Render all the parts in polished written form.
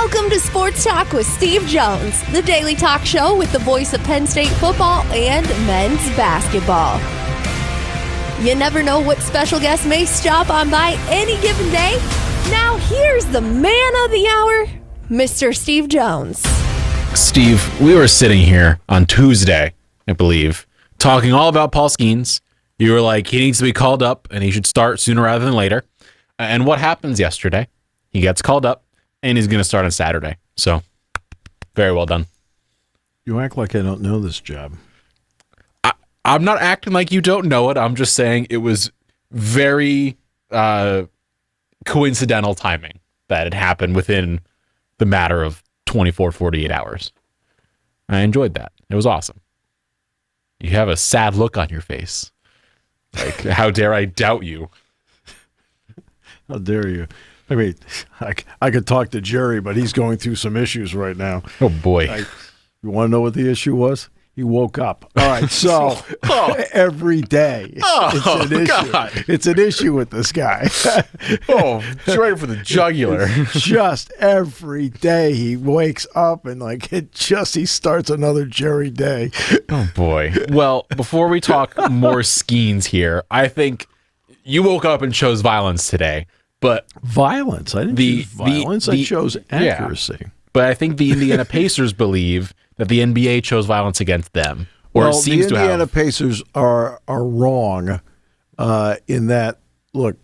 Welcome to Sports Talk with Steve Jones, the daily talk show with the voice of Penn State football and men's basketball. You never know what special guest may stop on by any given day. Now here's the man of the hour, Mr. Steve Jones. Steve, we were sitting here on Tuesday, I believe, talking all about Paul Skenes. You were like, he needs to be called up and he should start sooner rather than later. And what happens yesterday? He gets called up and he's going to start on Saturday. So, very well done. You act like I don't know this job. I'm not acting like you don't know it. I'm just saying it was very coincidental timing that it happened within the matter of 24, 48 hours. I enjoyed that. It was awesome. You have a sad look on your face. Like, how dare I doubt you? How dare you? I mean, I could talk to Jerry, but he's going through some issues right now. Oh, boy. You want to know what the issue was? He woke up. All right, so every day it's an issue. God. It's an issue with this guy. Straight for the jugular. Just every day he wakes up and he starts another Jerry day. Oh, boy. Well, before we talk more Skenes here, I think you woke up and chose violence today. But violence? I didn't choose violence. I chose accuracy. Yeah. But I think the Indiana Pacers believe that the NBA chose violence against them. Or well, seems the to Indiana have. Pacers are wrong in that, look,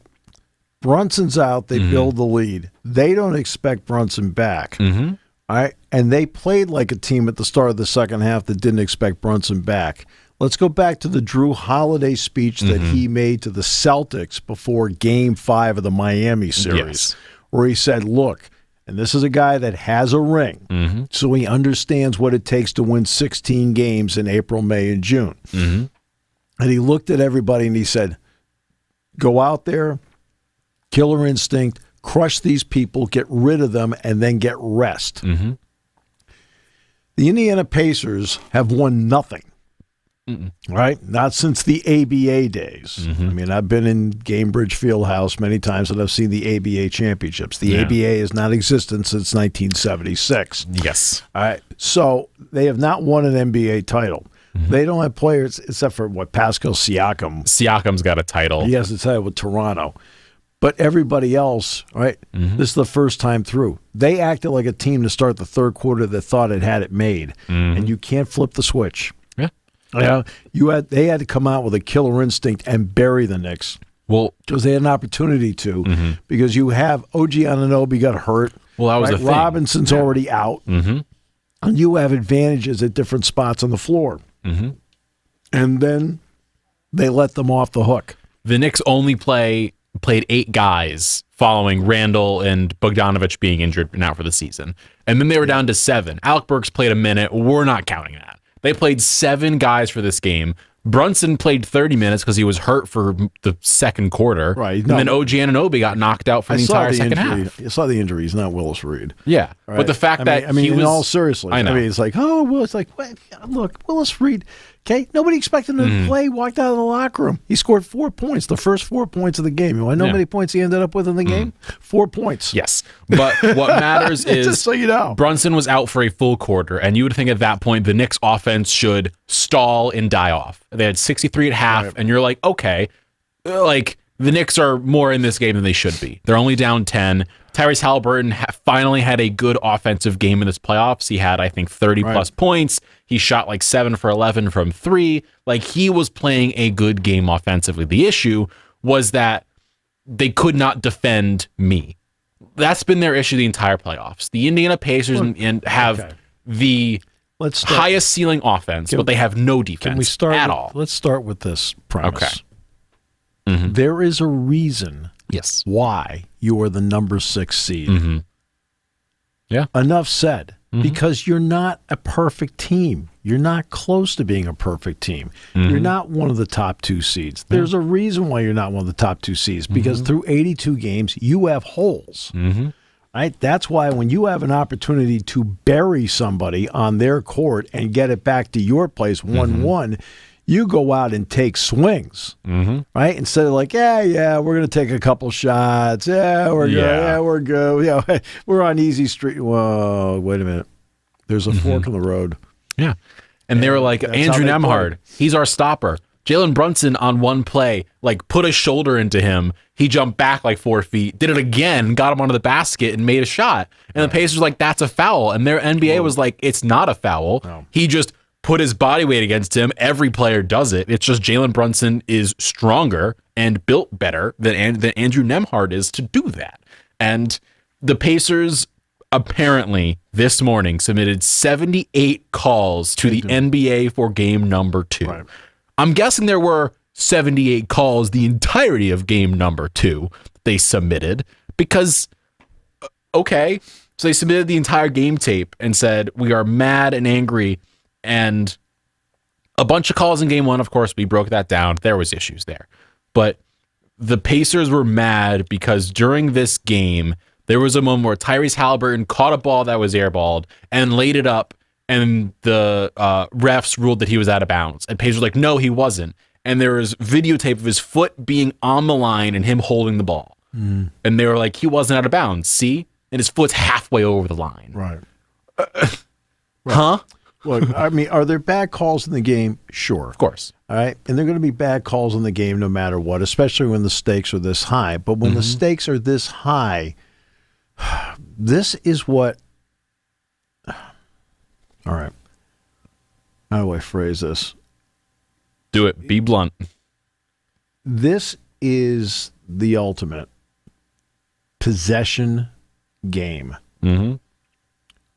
Brunson's out. They build the lead. They don't expect Brunson back. Mm-hmm. All right? And they played like a team at the start of the second half that didn't expect Brunson back. Let's go back to the Drew Holiday speech that he made to the Celtics before Game 5 of the Miami series, where he said, look, and this is a guy that has a ring, so he understands what it takes to win 16 games in April, May, and June. Mm-hmm. And he looked at everybody and he said, go out there, killer instinct, crush these people, get rid of them, and then get rest. Mm-hmm. The Indiana Pacers have won nothing. Right? Not since the ABA days. I mean, I've been in Gamebridge Fieldhouse many times and I've seen the ABA championships. The ABA has not existed since 1976. Yes. All right. So they have not won an NBA title. They don't have players except for Pascal Siakam. Siakam's got a title. He has a title with Toronto. But everybody else, right, this is the first time through. They acted like a team to start the third quarter that thought it had it made. And you can't flip the switch. Yeah, they had to come out with a killer instinct and bury the Knicks. Well, because they had an opportunity to. Because you have OG Anunoby got hurt. Well, that was the thing. Robinson's already out. And you have advantages at different spots on the floor. And then they let them off the hook. The Knicks only played 8 guys following Randall and Bogdanovich being injured now for the season. And then they were down to 7. Alec Burks played a minute. We're not counting that. They played 7 guys for this game. Brunson played 30 minutes because he was hurt for the second quarter. Right. And then OG Anunoby got knocked out for the entire second half. I saw the injury. He's not Willis Reed. Yeah. Right? But the fact that he was... in all seriously. I know. It's like, look, Willis Reed, okay? Nobody expected him to play, walked out of the locker room. He scored 4 points, the first 4 points of the game. You want to know how many points he ended up with in the game? 4 points. Yes. But what matters is just so you know, Brunson was out for a full quarter, and you would think at that point the Knicks offense should stall and die off. They had 63 at half, and you're like, okay, the Knicks are more in this game than they should be. They're only down 10. Tyrese Halliburton finally had a good offensive game in this playoffs. He had, I think, 30-plus points. He shot 7 for 11 from 3. He was playing a good game offensively. The issue was that they could not defend me. That's been their issue the entire playoffs. The Indiana Pacers have the highest ceiling offense, but they have no defense at all. Let's start with this premise. Okay. There is a reason why you are the number 6 seed. Yeah. Enough said. Because you're not a perfect team. You're not close to being a perfect team. You're not one of the top 2 seeds. There's a reason why you're not one of the top 2 seeds, because through 82 games, you have holes. Right? That's why when you have an opportunity to bury somebody on their court and get it back to your place 1-1, You go out and take swings, right? Instead of like, we're going to take a couple shots. We're good. Yeah, we're good. Yeah, we're on easy street. Whoa, wait a minute. There's a fork in the road. Yeah. And they were like, Andrew Nemhard, he's our stopper. Jalen Brunson on one play, like put a shoulder into him. He jumped back like 4 feet, did it again, got him onto the basket and made a shot. And the Pacers were like, that's a foul. And their NBA was like, it's not a foul. No. He just put his body weight against him. Every player does it. It's just Jalen Brunson is stronger and built better than Andrew Nemhard is to do that. And the Pacers apparently this morning submitted 78 calls to the NBA for game number 2. Right. I'm guessing there were 78 calls the entirety of game number 2 they submitted because, okay, so they submitted the entire game tape and said, we are mad and angry. And a bunch of calls in game 1, of course, we broke that down. There was issues there. But the Pacers were mad because during this game, there was a moment where Tyrese Halliburton caught a ball that was airballed and laid it up, and the refs ruled that he was out of bounds. And Pacers were like, no, he wasn't. And there was videotape of his foot being on the line and him holding the ball. And they were like, he wasn't out of bounds, see? And his foot's halfway over the line. Right. Huh? Look, I mean, are there bad calls in the game? Sure. Of course. All right. And they're going to be bad calls in the game no matter what, especially when the stakes are this high. But when the stakes are this high, this is what. All right. How do I phrase this? Do it. Be blunt. This is the ultimate possession game.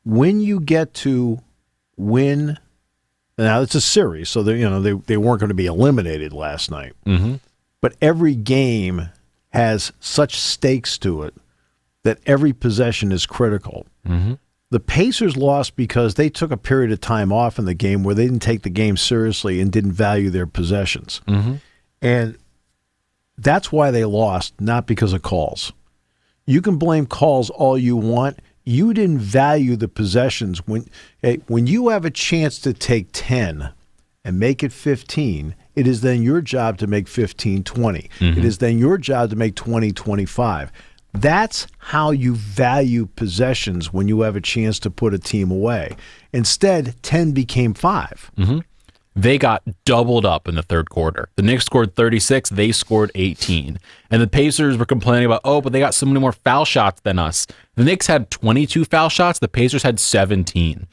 When you get to win, now it's a series, so they weren't going to be eliminated last night. But every game has such stakes to it that every possession is critical. The Pacers lost because they took a period of time off in the game where they didn't take the game seriously and didn't value their possessions. And that's why they lost, not because of calls. You can blame calls all you want. You didn't value the possessions. When you have a chance to take 10 and make it 15, it is then your job to make 15 20. It is then your job to make 20 25. That's how you value possessions when you have a chance to put a team away. Instead, 10 became 5. They got doubled up in the third quarter. The Knicks scored 36. They scored 18. And the Pacers were complaining about, but they got so many more foul shots than us. The Knicks had 22 foul shots. The Pacers had 17.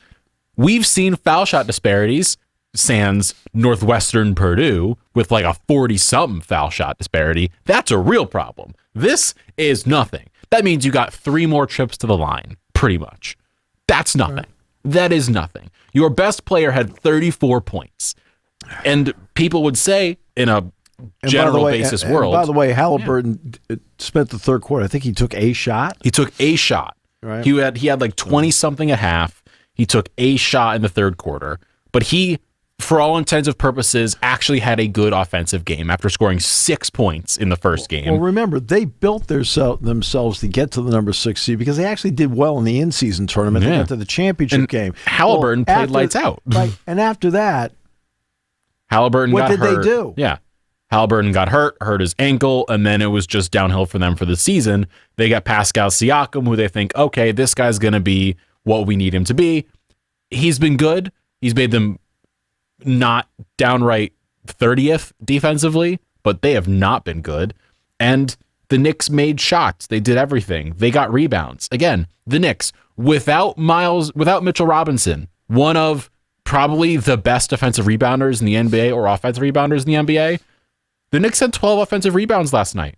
We've seen foul shot disparities, sans Northwestern Purdue, with like a 40-something foul shot disparity. That's a real problem. This is nothing. That means you got 3 more trips to the line, pretty much. That's nothing. Right. That is nothing. Your best player had 34 points. And people would say in a general basis world. By the way, Halliburton spent the third quarter. I think he took a shot. He took a shot. Right. He had like 20-something at half. He took a shot in the third quarter. But he, for all intents and purposes, actually had a good offensive game after scoring 6 points in the first game. Well, remember, they built themselves to get to the number 6 seed because they actually did well in the in-season tournament. They got to the championship game. Halliburton played lights out. Right, and after that, Halliburton got hurt. What did they do? Yeah. Halliburton got hurt his ankle, and then it was just downhill for them for the season. They got Pascal Siakam, who they think, okay, this guy's going to be what we need him to be. He's been good. He's made them not downright 30th defensively, but they have not been good. And the Knicks made shots. They did everything. They got rebounds. Again, the Knicks, without Mitchell Robinson, one of probably the best defensive rebounders in the NBA or offensive rebounders in the NBA, the Knicks had 12 offensive rebounds last night.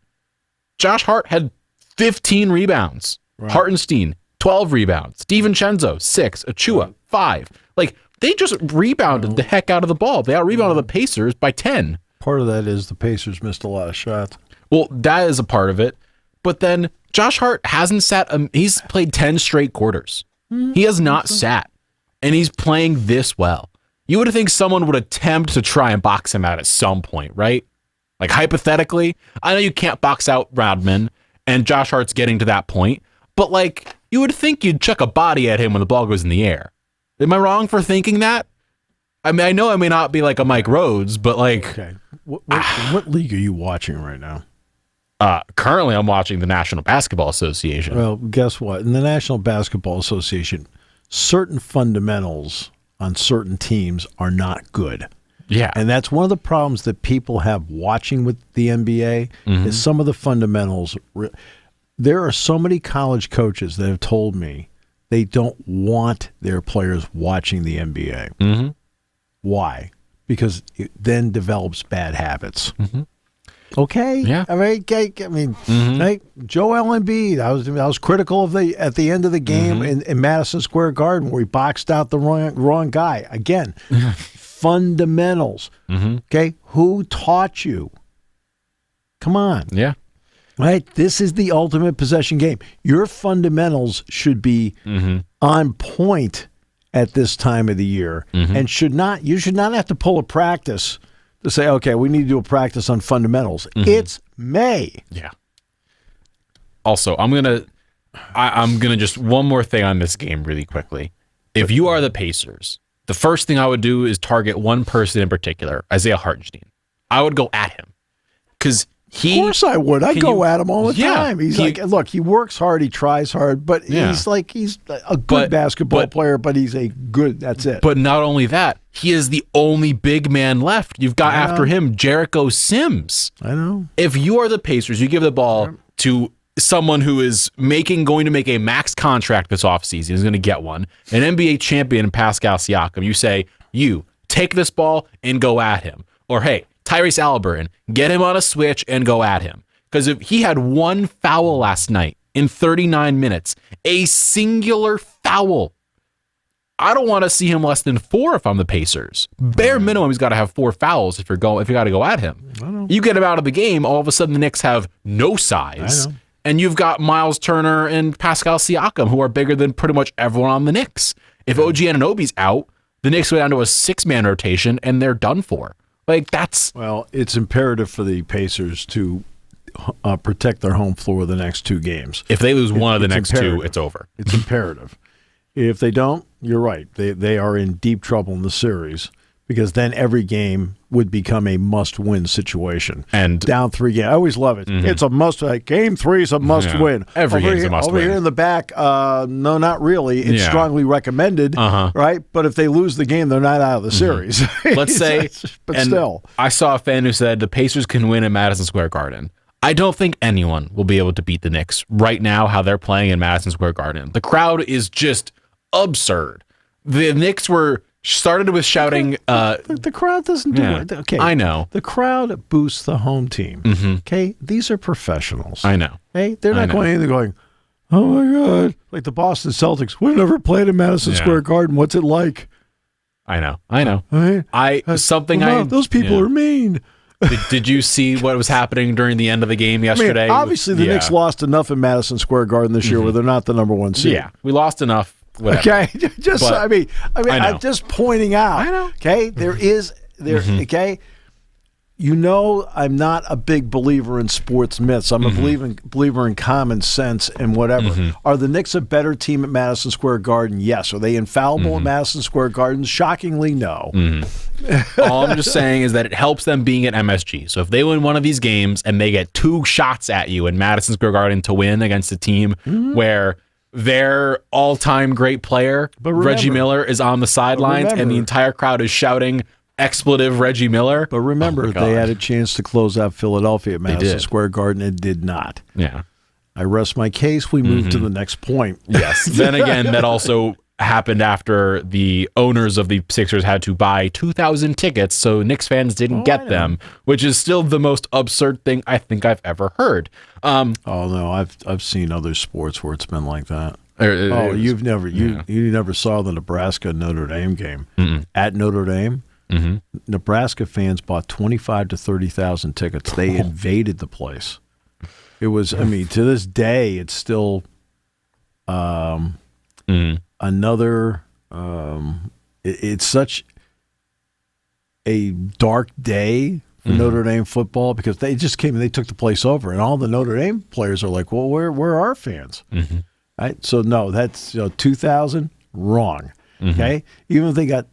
Josh Hart had 15 rebounds. Right. Hartenstein, 12 rebounds. DiVincenzo, 6. Achua, 5. Like, they just rebounded the heck out of the ball. They out-rebounded the Pacers by 10. Part of that is the Pacers missed a lot of shots. Well, that is a part of it. But then Josh Hart hasn't sat. He's played 10 straight quarters. He has not sat. And he's playing this well. You would think someone would attempt to try and box him out at some point, right? Like, hypothetically, I know you can't box out Rodman, and Josh Hart's getting to that point. But, like, you would think you'd chuck a body at him when the ball goes in the air. Am I wrong for thinking that? I mean, I know I may not be like a Mike Rhodes, but like, Okay. What league are you watching right now? Currently I'm watching the National Basketball Association. Well, guess what? In the National Basketball Association, certain fundamentals on certain teams are not good. Yeah. And that's one of the problems that people have watching with the NBA is some of the fundamentals. There are so many college coaches that have told me they don't want their players watching the NBA. Mm-hmm. Why? Because it then develops bad habits. Mm-hmm. Okay. Yeah. I mean, like Joel Embiid. I was critical of at the end of the game in Madison Square Garden where he boxed out the wrong guy. Again, fundamentals. Okay. Who taught you? Come on. Yeah. Right. This is the ultimate possession game. Your fundamentals should be on point at this time of the year, and you should not have to pull a practice to say, okay, we need to do a practice on fundamentals. It's May. Yeah. Also, I'm gonna just one more thing on this game really quickly. If you are the Pacers, the first thing I would do is target one person in particular, Isaiah Hartenstein. I would go at him because Of course I would. I go at him all the time. Look, he works hard, he tries hard, but he's a good basketball player, but that's it. But not only that, he is the only big man left. You've got after him Jericho Sims. I know. If you are the Pacers, you give the ball to someone who is going to make a max contract this offseason, is going to get one, an NBA champion Pascal Siakam. You say, you take this ball and go at him. Or, hey, Tyrese Halliburton, get him on a switch and go at him. Because if he had one foul last night in 39 minutes, a singular foul, I don't want to see him less than 4 if I'm the Pacers. Bare minimum, he's got to have 4 fouls if you got to go at him. You get him out of the game, all of a sudden the Knicks have no size. And you've got Miles Turner and Pascal Siakam, who are bigger than pretty much everyone on the Knicks. If OG Anunoby's out, the Knicks go down to a 6-man rotation and they're done for. Well, it's imperative for the Pacers to protect their home floor the next 2 games. If they lose one of the next imperative. 2, it's over. It's imperative. If they don't, you're right. They are in deep trouble in the series because then every game would become a must-win situation. And down 3 games. I always love it. It's a must. Game 3 is a must-win. Every game's a must-win. Over here in the back, no, not really. It's strongly recommended, right? But if they lose the game, they're not out of the series. Let's say, but still. I saw a fan who said the Pacers can win in Madison Square Garden. I don't think anyone will be able to beat the Knicks right now, how they're playing in Madison Square Garden. The crowd is just absurd. The Knicks started with shouting. The crowd doesn't do it. Okay, I know. The crowd boosts the home team. Okay, these are professionals. I know. Hey, they're not going in there going, oh my God, like the Boston Celtics. We've never played in Madison Square Garden. What's it like? I know. Those people are mean. Did you see what was happening during the end of the game yesterday? Obviously, the Knicks lost enough in Madison Square Garden this year where they're not the number 1 seed. Yeah, we lost enough. Whatever. Okay, I'm just pointing out. I know. Okay, okay. I'm not a big believer in sports myths. I'm a believer in common sense and whatever. Are the Knicks a better team at Madison Square Garden? Yes. Are they infallible at Madison Square Garden? Shockingly, no. All I'm just saying is that it helps them being at MSG. So if they win one of these games and they get 2 shots at you in Madison Square Garden to win against a team where their all-time great player, Reggie Miller, is on the sidelines and the entire crowd is shouting expletive Reggie Miller. But remember, they had a chance to close out Philadelphia at Madison Square Garden and did not. Yeah. I rest my case. We move to the next point. Yes. Then again, that also happened after the owners of the Sixers had to buy 2,000 tickets, so Knicks fans didn't get them, which is still the most absurd thing I think I've ever heard. No, I've seen other sports where it's been like that. You never saw the Nebraska Notre Dame game at Notre Dame. Nebraska fans bought 25 to 30,000 tickets. They invaded the place. It was, to this day, it's still another. It's such a dark day for Notre Dame football because they just came and they took the place over, and all the Notre Dame players are like, "Well, where are our fans?" Right? So no, that's 2,000 wrong. Okay, even if they got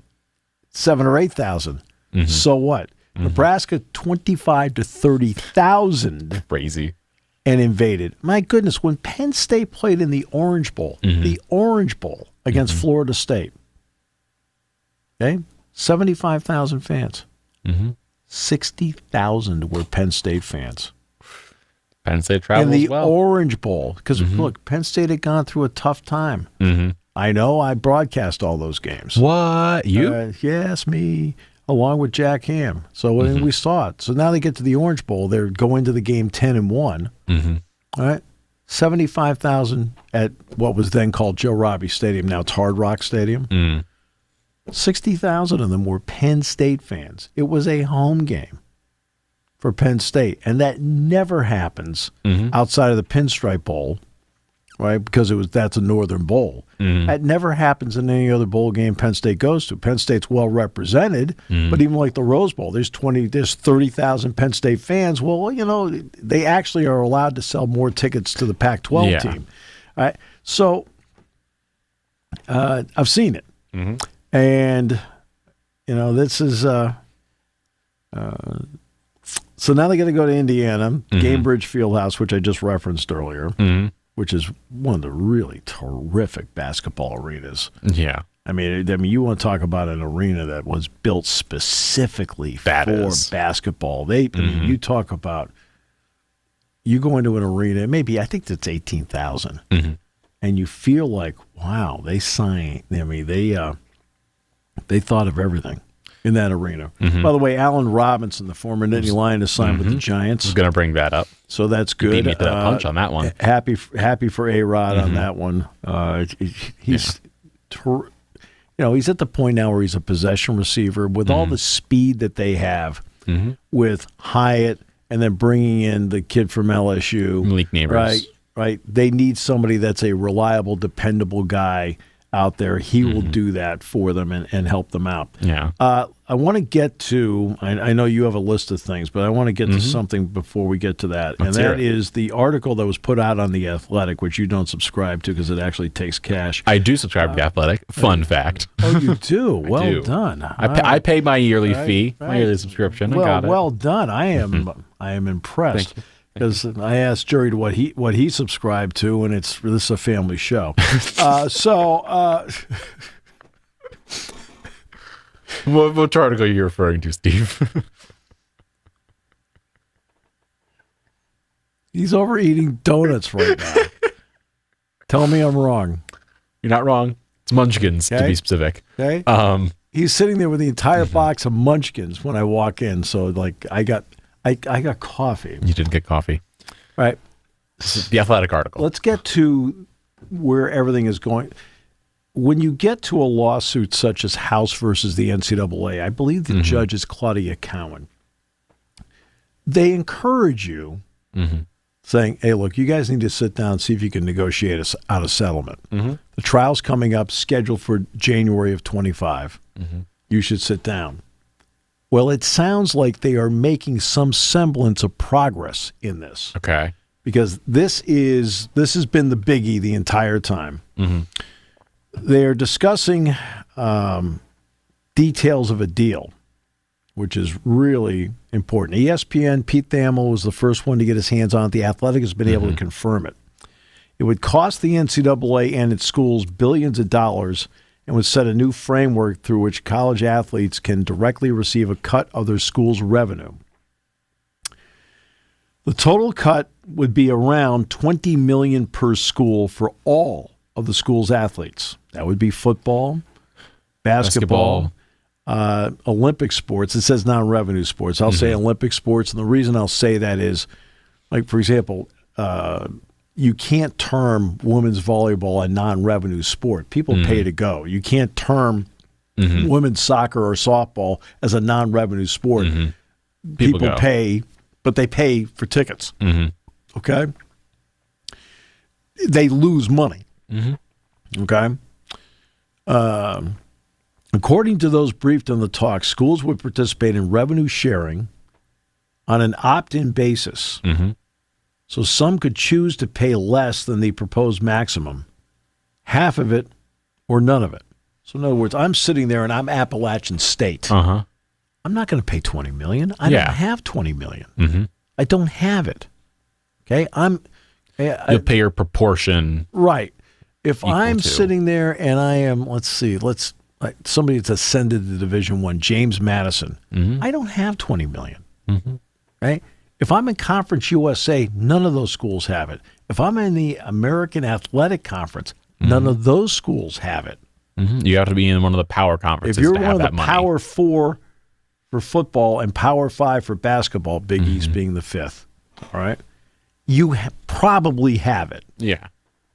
7 or 8,000. So what? Nebraska 25 to 30,000. Crazy. And invaded. My goodness, when Penn State played in the Orange Bowl, against Florida State, okay, 75,000 fans. 60,000 were Penn State fans. Penn State travels in the well. Orange Bowl, because look, Penn State had gone through a tough time. I know. I broadcast all those games. What? You? Yes, me, along with Jack Ham. So we saw it. So now they get to the Orange Bowl. They're going to the game 10-1. All right, 75,000 at what was then called Joe Robbie Stadium. Now it's Hard Rock Stadium. 60,000 of them were Penn State fans. It was a home game for Penn State, and that never happens outside of the Pinstripe Bowl, right? Because that's a Northern Bowl. That never happens in any other bowl game Penn State goes to. Penn State's well represented, but even like the Rose Bowl, there's 30,000 Penn State fans. Well, they actually are allowed to sell more tickets to the Pac-12 team. All right, so I've seen it, and this is. So now they got to go to Indiana, Gainbridge Fieldhouse, which I just referenced earlier, which is one of the really terrific basketball arenas. Yeah. I mean, you want to talk about an arena that was built specifically for basketball. I mean, you talk about you go into an arena, maybe I think that's 18,000, and you feel like, wow, they signed. I mean, they thought of everything in that arena. By the way, Allen Robinson, the former Nittany Lion, is signed with the Giants. I was going to bring that up. So that's good. Beat me to the punch on that one. Happy for A-Rod on that one. He's he's at the point now where he's a possession receiver with all the speed that they have with Hyatt and then bringing in the kid from LSU. Malik Neighbors. Right. They need somebody that's a reliable, dependable guy out there. He will do that for them and help them out. Yeah. I want to get to, I know you have a list of things, but I want to get to something before we get to that. Let's and hear that it. is the article that was put out on The Athletic, which you don't subscribe to because it actually takes cash. I do subscribe to The Athletic. Fun fact. Oh, you do? Well do. done. I pay my yearly fee, my yearly subscription. Well, I got it. well done. I am impressed. Because I asked Jerry what he subscribed to, and this is a family show. What article are you referring to, Steve? He's overeating donuts right now. Tell me I'm wrong. You're not wrong. It's Munchkins, to be specific. Okay. He's sitting there with the entire box of Munchkins when I walk in. So, like, I got coffee. You didn't get coffee. Right. The Athletic article. Let's get to where everything is going. When you get to a lawsuit such as House versus the NCAA, I believe the judge is Claudia Cowan. They encourage you, saying, hey, look, you guys need to sit down and see if you can negotiate out a settlement. The trial's coming up, scheduled for January of 25. You should sit down. Well, it sounds like they are making some semblance of progress in this. Okay. Because this has been the biggie the entire time. They're discussing details of a deal, which is really important. ESPN, Pete Thamel was the first one to get his hands on it. The Athletic has been able to confirm it. It would cost the NCAA and its schools billions of dollars and would set a new framework through which college athletes can directly receive a cut of their school's revenue. The total cut would be around $20 million per school for all of the school's athletes. That would be football, basketball, Olympic sports. It says non-revenue sports. I'll say Olympic sports, and the reason I'll say that is, like, for example, you can't term women's volleyball a non-revenue sport. People pay to go. You can't term women's soccer or softball as a non-revenue sport. People pay, but they pay for tickets. Okay? They lose money. Okay? According to those briefed on the talk, schools would participate in revenue sharing on an opt-in basis. So some could choose to pay less than the proposed maximum, half of it or none of it. So in other words, I'm sitting there and I'm Appalachian State. Uh-huh. I'm not going to pay $20 million. I don't have $20 million. Mm-hmm. I don't have it. Okay, You'll pay your proportion. Right. If I'm sitting there and I am, somebody that's ascended to Division I, James Madison, I don't have $20 million. Mm-hmm. Right? If I'm in Conference USA, none of those schools have it. If I'm in the American Athletic Conference, none of those schools have it. Mm-hmm. You have to be in one of the power conferences if you're to have one of that the money. Power 4 for football and Power 5 for basketball, Big East being the 5th, all right, you probably have it. Yeah.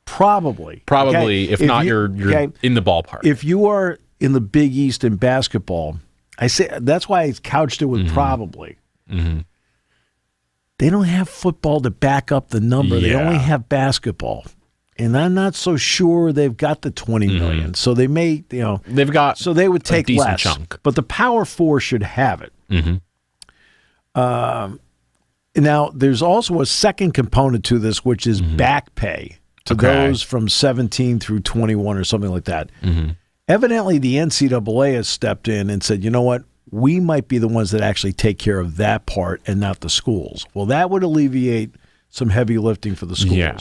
Probably. Okay? If not, you're in the ballpark. If you are in the Big East in basketball, I say that's why I couched it with probably. Mm-hmm. They don't have football to back up the number. They only have basketball. And I'm not so sure they've got the $20 million. So they may, they've got so they would take a decent less. chunk. But the Power 4 should have it. Mm-hmm. Now, there's also a second component to this, which is back pay to those from 17 through 21 or something like that. Mm-hmm. Evidently, the NCAA has stepped in and said, you know what? We might be the ones that actually take care of that part and not the schools. Well, that would alleviate some heavy lifting for the schools. Yeah.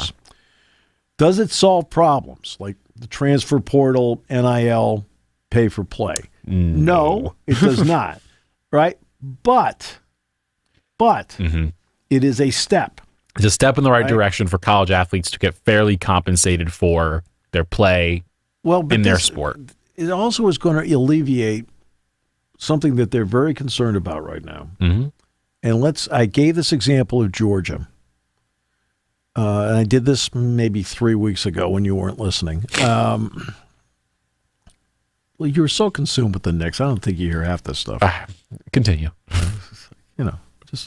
Does it solve problems like the transfer portal, NIL, pay for play? No, it does not. Right? But it is a step. It's a step in the right direction for college athletes to get fairly compensated for their play in their sport. It also is going to alleviate something that they're very concerned about right now. Mm-hmm. And I gave this example of Georgia. And I did this maybe 3 weeks ago when you weren't listening. Well, you were so consumed with the Knicks, I don't think you hear half this stuff. Continue.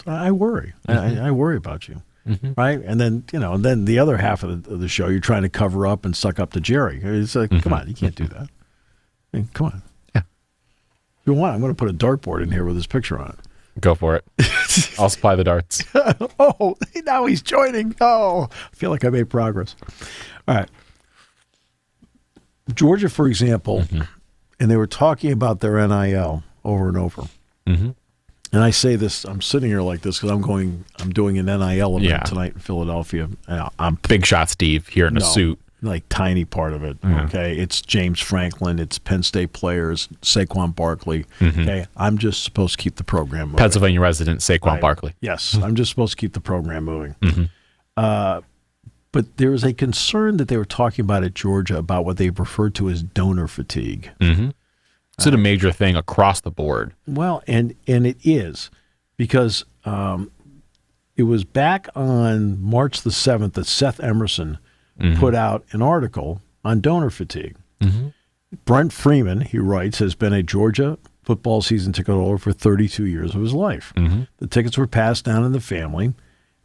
I worry. I worry about you. Mm-hmm. Right? And then, then the other half of the show, you're trying to cover up and suck up to Jerry. It's like, come on, you can't do that. I mean, come on. Yeah. If you want, I'm going to put a dartboard in here with his picture on it. Go for it. I'll supply the darts. Oh, now he's joining. Oh, I feel like I made progress. All right. Georgia, for example, and they were talking about their NIL over and over. Mm-hmm. And I say this, I'm sitting here like this because I'm doing an NIL event tonight in Philadelphia. I'm Big shot Steve here in a suit. Like tiny part of it. Okay. It's James Franklin. It's Penn State players, Saquon Barkley. Okay. I'm just supposed to keep the program moving. Pennsylvania resident Saquon Barkley. Yes. I'm just supposed to keep the program moving. But there was a concern that they were talking about at Georgia about what they referred to as donor fatigue. Mm-hmm. Is it a major thing across the board? Well, and it is because it was back on March the 7th that Seth Emerson put out an article on donor fatigue. Brent Freeman, he writes, has been a Georgia football season ticket holder for 32 years of his life. The tickets were passed down in the family,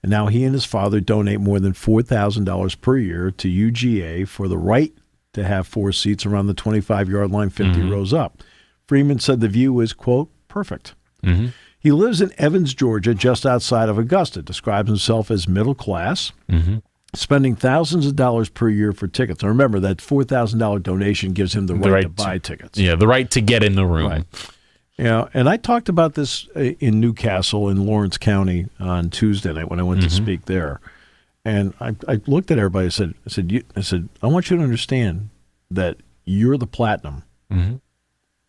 and now he and his father donate more than $4,000 per year to UGA for the right to have 4 seats around the 25-yard line, 50 rows up. Freeman said the view is, quote, perfect. He lives in Evans, Georgia, just outside of Augusta, describes himself as middle class, spending thousands of dollars per year for tickets. Now remember, that $4,000 donation gives him the right to buy tickets. Yeah, the right to get in the room. Right. And I talked about this in Newcastle in Lawrence County on Tuesday night when I went to speak there. And I looked at everybody and I said, I want you to understand that you're the platinum.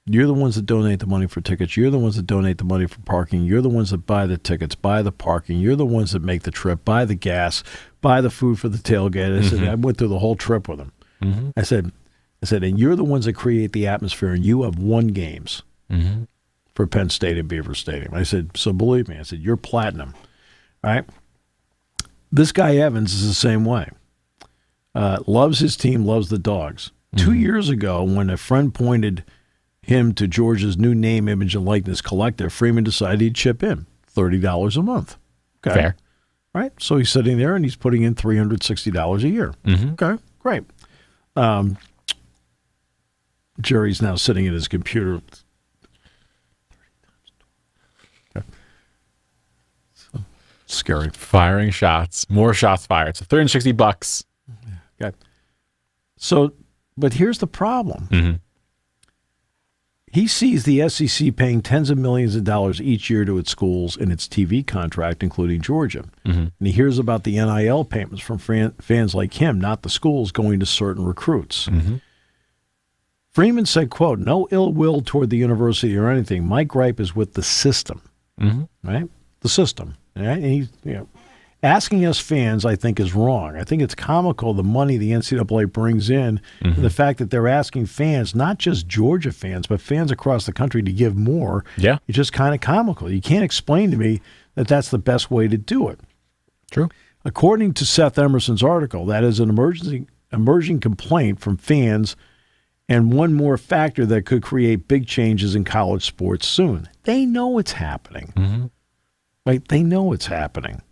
You're the ones that donate the money for tickets. You're the ones that donate the money for parking. You're the ones that buy the tickets, buy the parking. You're the ones that make the trip, buy the gas, buy the food for the tailgate. I said, I went through the whole trip with them. I said, and you're the ones that create the atmosphere, and you have won games for Penn State and Beaver Stadium. I said, so believe me. I said, you're platinum. All right? This guy Evans is the same way. Loves his team, loves the Dogs. 2 years ago, when a friend pointed him to Georgia's new name, image, and likeness collector, Freeman decided he'd chip in $30 a month. Okay. Fair. Right? So he's sitting there and he's putting in $360 a year. Okay, great. Jerry's now sitting at his computer. Okay. So, scary. Firing shots. More shots fired. So $360. Okay. So, but here's the problem. He sees the SEC paying tens of millions of dollars each year to its schools in its TV contract, including Georgia. And he hears about the NIL payments from fans like him, not the schools, going to certain recruits. Freeman said, quote, "No ill will toward the university or anything. My gripe is with the system." Right? The system. Right? And he's, asking us fans, I think, is wrong. I think it's comical, the money the NCAA brings in, and the fact that they're asking fans, not just Georgia fans, but fans across the country to give more. Yeah. It's just kind of comical. You can't explain to me that that's the best way to do it. True. According to Seth Emerson's article, that is an emerging complaint from fans and one more factor that could create big changes in college sports soon. They know it's happening. Right? They know it's happening.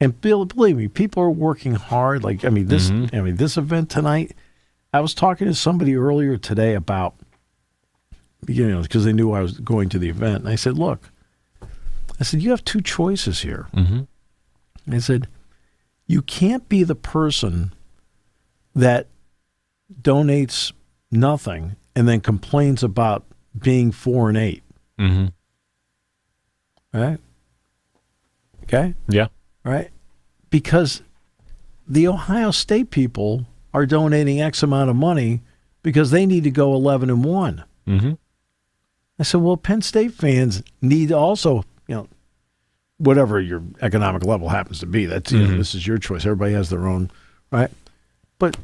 And believe me, people are working hard. This event tonight, I was talking to somebody earlier today about, because they knew I was going to the event. And I said, look, you have two choices here. I said, you can't be the person that donates nothing and then complains about being 4-8. Right? Okay? Yeah. Right? Because the Ohio State people are donating X amount of money because they need to go 11-1. I said, well, Penn State fans need also, whatever your economic level happens to be. That's this is your choice. Everybody has their own, right? But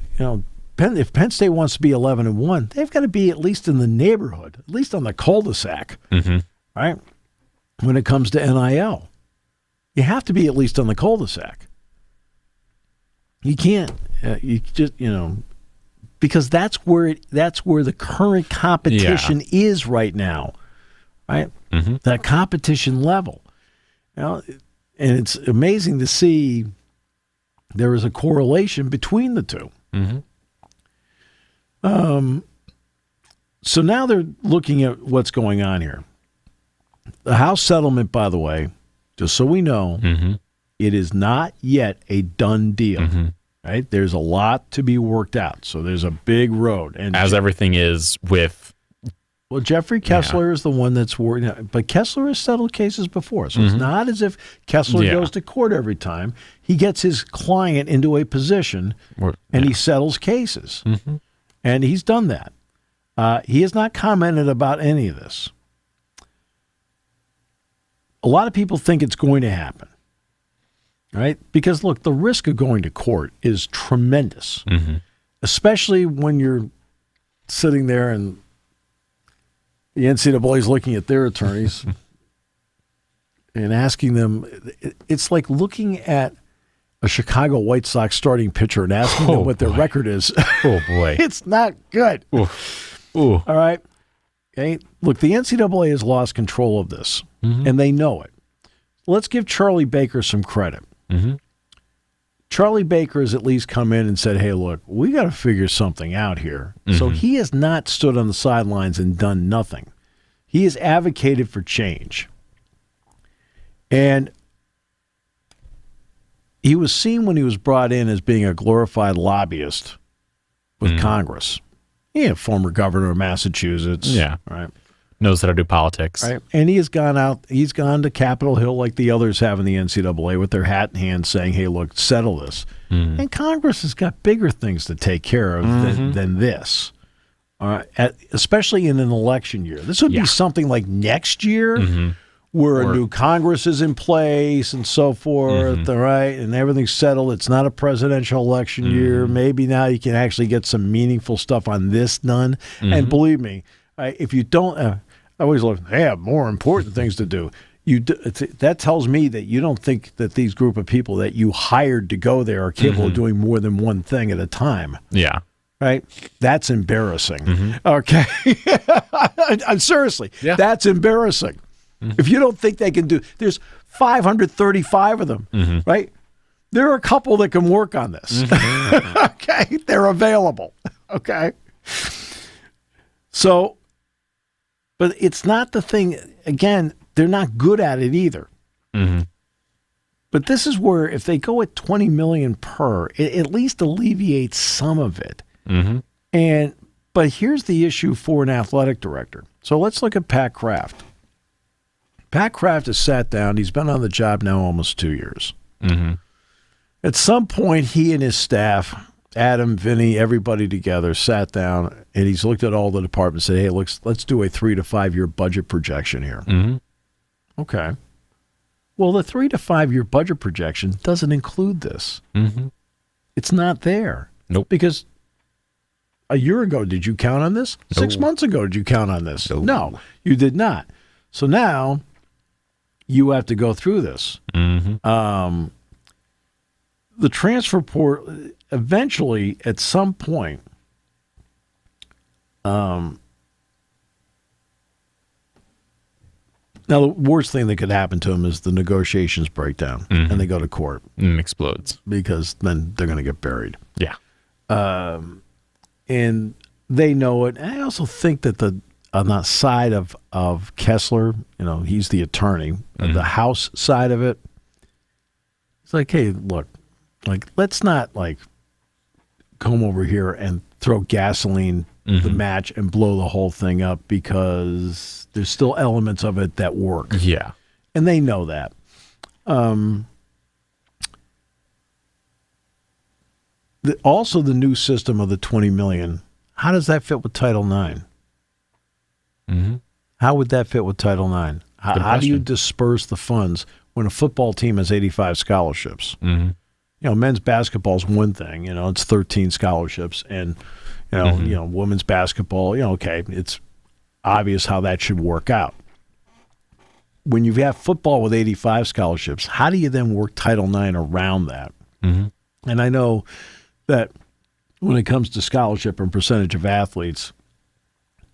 if Penn State wants to be 11-1, they've got to be at least in the neighborhood, at least on the cul-de-sac, right? When it comes to NIL. You have to be at least on the cul-de-sac. You can't. You just because that's where the current competition is right now, right? That competition level. And it's amazing to see there is a correlation between the two. So now they're looking at what's going on here. The House settlement, by the way, just so we know, it is not yet a done deal. Right? There's a lot to be worked out. So there's a big road. And as everything is with... Well, Jeffrey Kessler is the one that's worried. But Kessler has settled cases before. So it's not as if Kessler goes to court every time. He gets his client into a position and he settles cases. And he's done that. He has not commented about any of this. A lot of people think it's going to happen. Right? Because, look, the risk of going to court is tremendous, especially when you're sitting there and the NCAA is looking at their attorneys and asking them. It's like looking at a Chicago White Sox starting pitcher and asking them what their record is. Oh, boy. It's not good. Ooh. All right? Okay? Look, the NCAA has lost control of this, and they know it. Let's give Charlie Baker some credit. Charlie Baker has at least come in and said, hey, look, we got to figure something out here. So he has not stood on the sidelines and done nothing. He has advocated for change. And he was seen when he was brought in as being a glorified lobbyist with Congress. Former governor of Massachusetts. Yeah. Right. Knows how to do politics. Right. And he's gone to Capitol Hill like the others have in the NCAA with their hat in hand saying, hey, look, settle this. And Congress has got bigger things to take care of than this. All right. Especially in an election year. This would be something like next year where a new Congress is in place and so forth, all right, and everything's settled. It's not a presidential election year. Maybe now you can actually get some meaningful stuff on this done. And believe me, if you don't, I always look, they have more important things to do. That tells me that you don't think that these group of people that you hired to go there are capable of doing more than one thing at a time. Yeah. Right? That's embarrassing. Okay. I'm seriously, that's embarrassing. If you don't think they can do, there's 535 of them, right? There are a couple that can work on this. Okay? They're available. Okay? So, but it's not the thing, again, they're not good at it either. But this is where if they go at $20 million per, it at least alleviates some of it. And But here's the issue for an athletic director. So let's look at Pat Kraft. Pat Kraft has sat down. He's been on the job now almost 2 years. Mm-hmm. At some point, he and his staff, Adam, Vinny, everybody together, sat down, and he's looked at all the departments and said, hey, let's do a 3 to 5 year budget projection here. Mm-hmm. Okay. Well, the 3 to 5 year budget projection doesn't include this. Mm-hmm. It's not there. Nope. Because a year ago, did you count on this? No. 6 months ago, did you count on this? No. No, you did not. So now you have to go through this. Mm-hmm. The transfer portal, eventually, at some point, now the worst thing that could happen to them is the negotiations break down and they go to court. Explodes. Because then they're going to get buried. Yeah. And they know it. And I also think that on that side of Kessler, he's the attorney, the House side of it, it's like, hey, look, let's not come over here and throw gasoline the match and blow the whole thing up, because there's still elements of it that work. Yeah. And they know that. Also, the new system of the $20 million, how does that fit with Title IX? Mm-hmm. How would that fit with Title IX? How do you disperse the funds when a football team has 85 scholarships? Mm-hmm. Men's basketball is one thing. It's 13 scholarships, and women's basketball. Okay, it's obvious how that should work out. When you have football with 85 scholarships, how do you then work Title IX around that? Mm-hmm. And I know that when it comes to scholarship and percentage of athletes,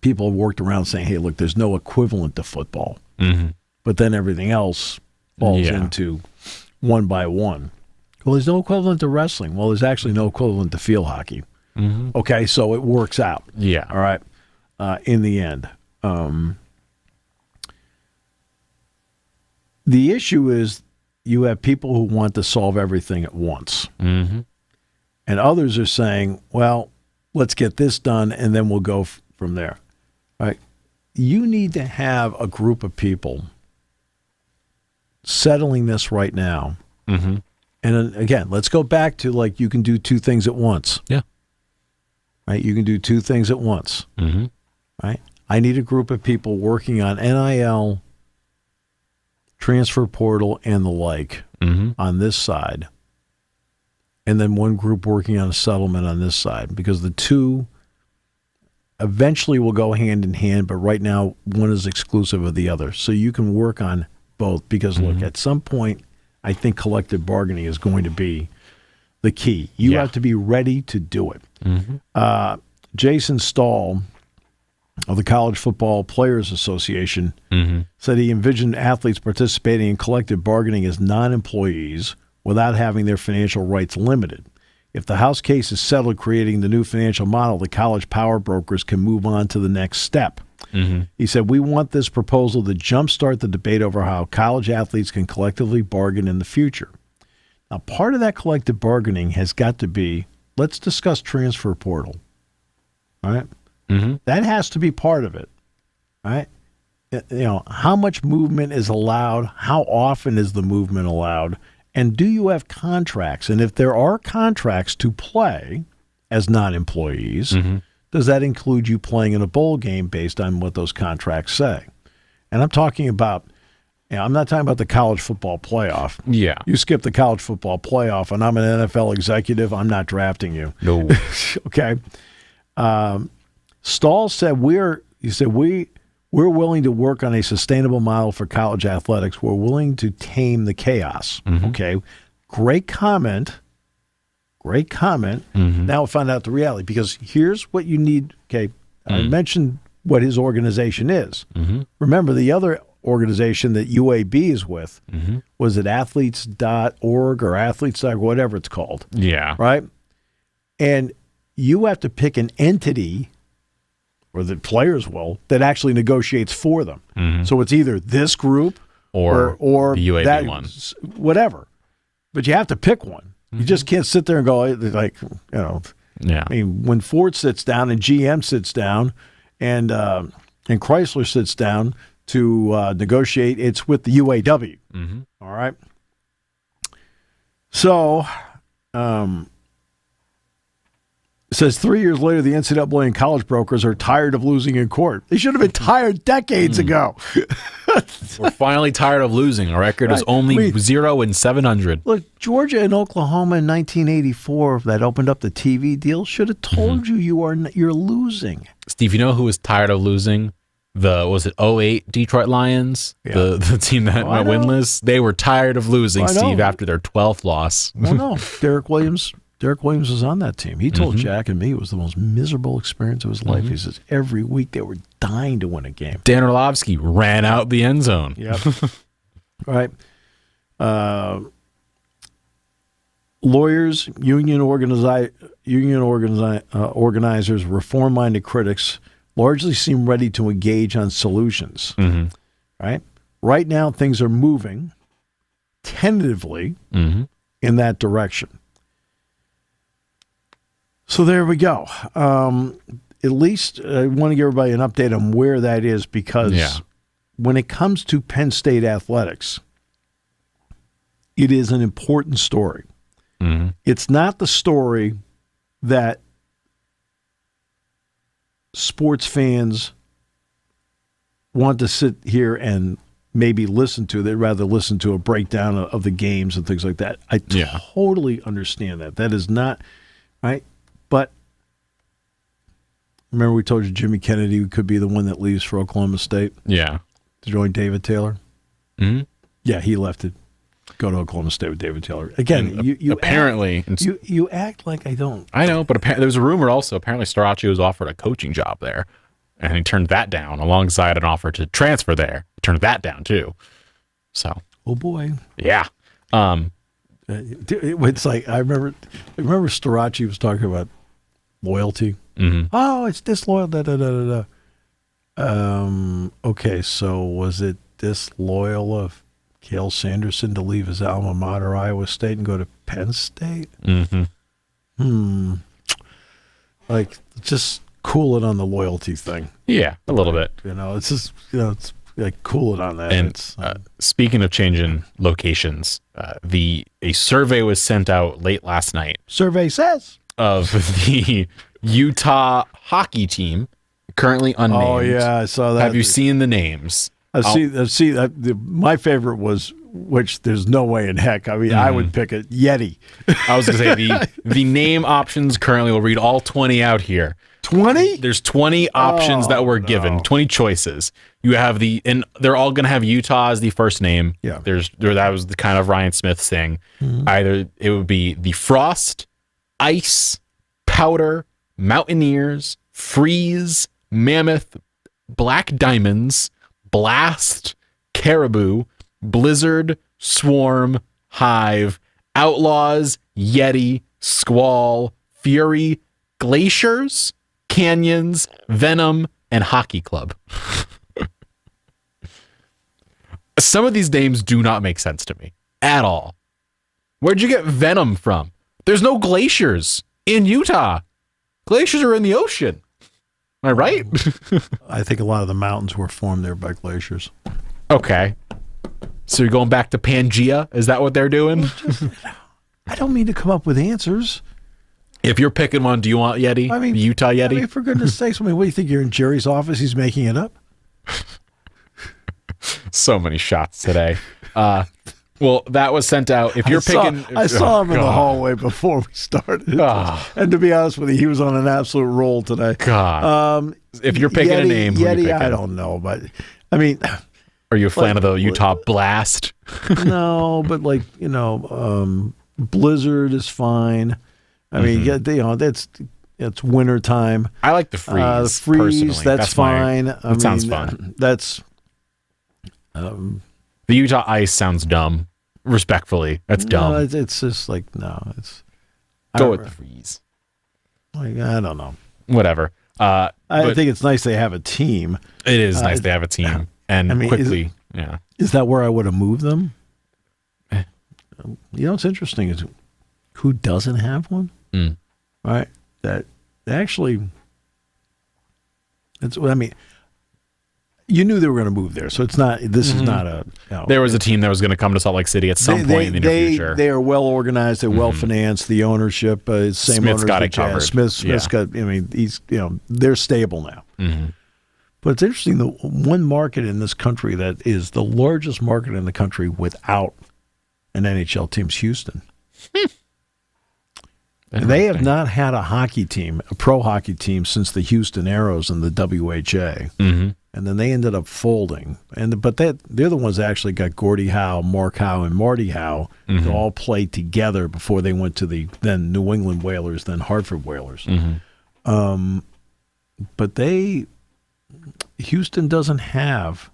people have worked around saying, hey, look, there's no equivalent to football. Mm-hmm. But then everything else falls into one by one. Well, there's no equivalent to wrestling. Well, there's actually no equivalent to field hockey. Mm-hmm. Okay, so it works out. Yeah. All right. In the end. The issue is you have people who want to solve everything at once. Mm-hmm. And others are saying, well, let's get this done, and then we'll go from there. All right? You need to have a group of people settling this right now. Mm-hmm. And then, again, let's go back to you can do two things at once. Yeah. Right? You can do two things at once. Mm-hmm. Right? I need a group of people working on NIL, transfer portal, and the like on this side. And then one group working on a settlement on this side, because the two eventually will go hand in hand, but right now one is exclusive of the other. So you can work on both, because, look, at some point, I think collective bargaining is going to be the key. You have to be ready to do it. Mm-hmm. Jason Stahl of the College Football Players Association said he envisioned athletes participating in collective bargaining as non-employees without having their financial rights limited. If the House case is settled, creating the new financial model, the college power brokers can move on to the next step. Mm-hmm. He said, we want this proposal to jumpstart the debate over how college athletes can collectively bargain in the future. Now, part of that collective bargaining has got to be, let's discuss transfer portal. All right? Mm-hmm. That has to be part of it. All right? How much movement is allowed? How often is the movement allowed? And do you have contracts? And if there are contracts to play as non-employees, does that include you playing in a bowl game based on what those contracts say? And I'm talking about, I'm not talking about the college football playoff. Yeah. You skip the college football playoff, and I'm an NFL executive, I'm not drafting you. No. Okay. Stahl said, we're willing to work on a sustainable model for college athletics. We're willing to tame the chaos. Okay. Great comment. Now we'll find out the reality, because here's what you need. Okay. I mentioned what his organization is. Remember, the other organization that UAB is with, was it athletes.org or athletes, whatever it's called. Yeah. Right? And you have to pick an entity, or the players will, that actually negotiates for them. So it's either this group or the UAB that one. Whatever. But you have to pick one. You just can't sit there and go, Yeah. I mean, when Ford sits down and GM sits down and Chrysler sits down to negotiate, it's with the UAW. Mm-hmm. All right. So, it says 3 years later, the NCAA and college brokers are tired of losing in court. They should have been tired decades ago. We're finally tired of losing. Our record is only 0-700. Look, Georgia and Oklahoma in 1984 that opened up the TV deal should have told you're losing. Steve, you know who was tired of losing? Was it 08 Detroit Lions? Yeah. The team that went winless? They were tired of losing, Steve, after their 12th loss. Well, no. Derek Williams was on that team. He told Jack and me it was the most miserable experience of his life. He says every week they were dying to win a game. Dan Orlovsky ran out the end zone. Yep. Right. Lawyers, union organizers, reform-minded critics largely seem ready to engage on solutions. Right. Right now, things are moving tentatively in that direction. So there we go. At least I want to give everybody an update on where that is because when it comes to Penn State athletics, it is an important story. It's not the story that sports fans want to sit here and maybe listen to. They'd rather listen to a breakdown of the games and things like that. I totally understand that. That is not right. But remember we told you Jimmy Kennedy could be the one that leaves for Oklahoma State? Yeah. To join David Taylor? Yeah, he left to go to Oklahoma State with David Taylor. Again, you apparently you act like I don't. I know, but there was a rumor also. Apparently Starocci was offered a coaching job there, and he turned that down alongside an offer to transfer there. He turned that down too. So. Oh boy. Yeah. It's like I remember Starocci was talking about loyalty. Oh, it's disloyal. Okay, so was it disloyal of Cale Sanderson to leave his alma mater, Iowa State, and go to Penn State? Like, just cool it on the loyalty thing. Yeah, a little bit. It's just it's like cool it on that. And speaking of changing locations, a survey was sent out late last night. Survey says of the Utah hockey team, currently unnamed. Oh yeah, I saw that. Have you seen the names? I've seen. My favorite was, which there's no way in heck. I mean, I would pick it, Yeti. I was going to say the name options currently. We'll read all 20 out here. 20? There's 20 options that were given. 20 choices. You have and they're all going to have Utah as the first name. Yeah. That was the kind of Ryan Smith thing. Either it would be the Frost, Ice, Powder, Mountaineers, Freeze, Mammoth, Black Diamonds, Blast, Caribou, Blizzard, Swarm, Hive, Outlaws, Yeti, Squall, Fury, Glaciers, Canyons, Venom, and Hockey Club. Some of these names do not make sense to me at all. Where'd you get Venom from? There's no glaciers in Utah. Glaciers are in the ocean. Am I right? I think a lot of the mountains were formed there by glaciers. Okay. So you're going back to Pangea? Is that what they're doing? I don't mean to come up with answers. If you're picking one, do you want Yeti? I mean, the Utah Yeti? I mean, for goodness sakes, what do you think? You're in Jerry's office? He's making it up? So many shots today. Well, that was sent out. If you're picking... I saw him in the hallway before we started. And to be honest with you, he was on an absolute roll today. God. If you're picking a name, who are you Yeti, picking? I don't know, but I mean... Are you a fan of the Utah Blast? No, but Blizzard is fine. I mean, it's winter time. I like the Freeze. The Freeze, personally. that's fine. That sounds fun. That's... the Utah Ice sounds dumb. Respectfully, that's dumb. No, it's just like, no. Go with the Freeze. Like, I don't know. Whatever. I think it's nice they have a team. It is nice they have a team. And I mean, quickly, Is that where I would have moved them? What's interesting is who doesn't have one? Right? that actually, you knew they were going to move there, so it's not. This is not a. There was a team that was going to come to Salt Lake City at some point in the near future. They are well organized. They're well financed. The ownership is same. Smith's owners got the it covered. Smith's got. He's they're stable now. But it's interesting. The one market in this country that is the largest market in the country without an NHL team is Houston. They have not had a hockey team, a pro hockey team, since the Houston Aeros and the WHA. And then they ended up folding. But they're the ones that actually got Gordie Howe, Mark Howe, and Marty Howe to all play together before they went to the then New England Whalers, then Hartford Whalers. But Houston doesn't have,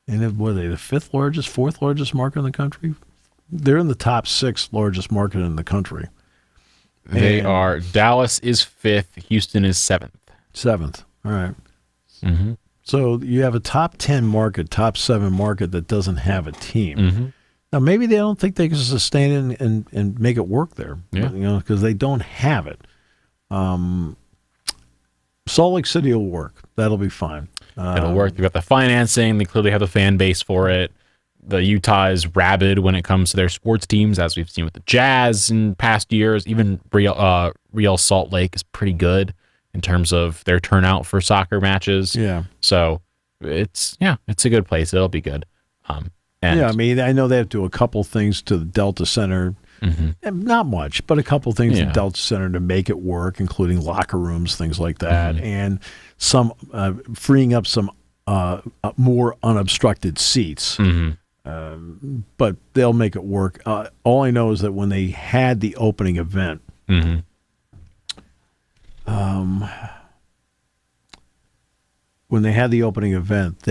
and what are they, the fifth largest, fourth largest market in the country? They're in the top 6 largest market in the country. They are. Dallas is 5th. Houston is 7th. 7th. All right. So you have a top 10 market, top 7 market that doesn't have a team. Now, maybe they don't think they can sustain it and make it work there. Yeah. Because they don't have it. Salt Lake City will work. That'll be fine. It'll work. They've got the financing. They clearly have the fan base for it. The Utah is rabid when it comes to their sports teams, as we've seen with the Jazz in past years. Even Real Salt Lake is pretty good in terms of their turnout for soccer matches. Yeah. So it's a good place. It'll be good. I know they have to do a couple things to the Delta Center. Not much, but a couple things to the Delta Center to make it work, including locker rooms, things like that, and some freeing up some more unobstructed seats. But they'll make it work. All I know is that when they had the opening event, they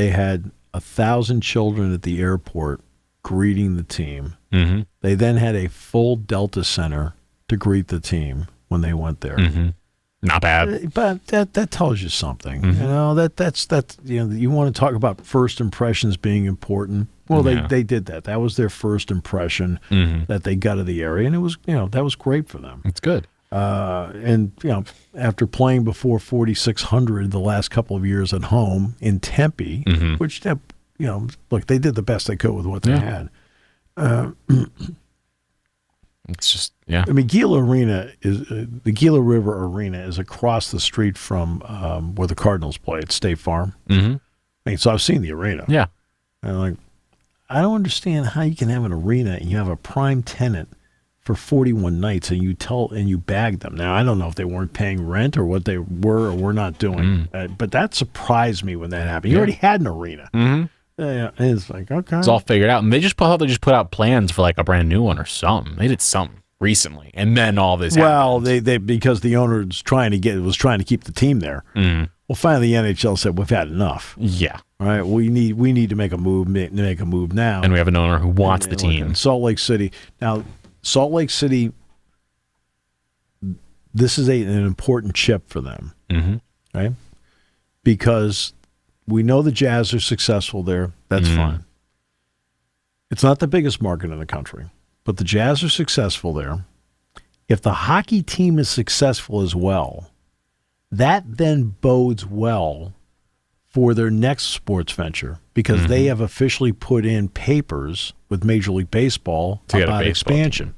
had 1,000 children at the airport greeting the team. They then had a full Delta Center to greet the team when they went there. Not bad, but that tells you something. That's you want to talk about first impressions being important. Well, they did that. That was their first impression that they got of the area, and it was that was great for them. It's good. And after playing before 4,600 the last couple of years at home in Tempe, which look, they did the best they could with what they had. It's just the Gila River Arena is across the street from where the Cardinals play at State Farm. So I've seen the arena. Yeah, and I don't understand how you can have an arena and you have a prime tenant for 41 nights and you bag them. Now I don't know if they weren't paying rent or what they were or were not doing, but that surprised me when that happened. You already had an arena. Yeah, it's like, okay. It's all figured out. And they just put out plans for like a brand new one or something. They did something recently. And then all this happened. they because the owner was trying to keep the team there. Well, finally the NHL said, we've had enough. Yeah. All right, we need to make a move now. And we have an owner who wants the team. Salt Lake City. Now, Salt Lake City, this is an important chip for them. Right? Because we know the Jazz are successful there. That's fine. It's not the biggest market in the country, but the Jazz are successful there. If the hockey team is successful as well, that then bodes well for their next sports venture because they have officially put in papers with Major League Baseball about expansion.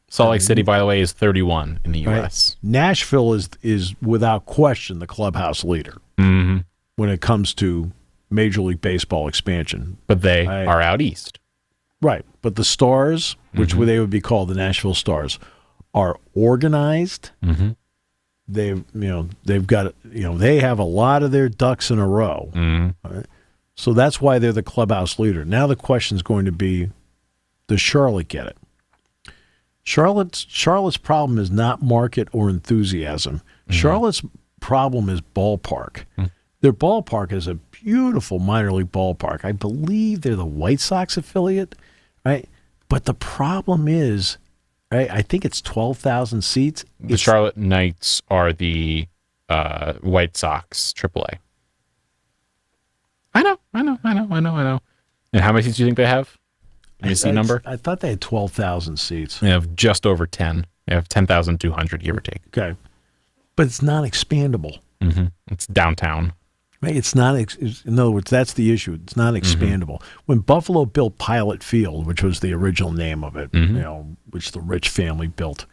Salt Lake City, by the way, is 31 in the U.S. Right? Nashville is without question the clubhouse leader. When it comes to Major League Baseball expansion. But they are out east. Right. But the Stars, which they would be called the Nashville Stars, are organized. They've got they have a lot of their ducks in a row. Right? So that's why they're the clubhouse leader. Now the question is going to be, does Charlotte get it? Charlotte's problem is not market or enthusiasm. Charlotte's problem is ballpark. Their ballpark is a beautiful minor league ballpark. I believe they're the White Sox affiliate, right? But the problem is, right, I think it's 12,000 seats. The Charlotte Knights are the White Sox AAA. I know. And how many seats do you think they have? Any seat number? I thought they had 12,000 seats. They have just over 10. They have 10,200, give or take. Okay. But it's not expandable. Mm-hmm. It's downtown. Right? It's not, in other words, that's the issue. It's not expandable. When Buffalo built Pilot Field, which was the original name of it, which the Rich family built,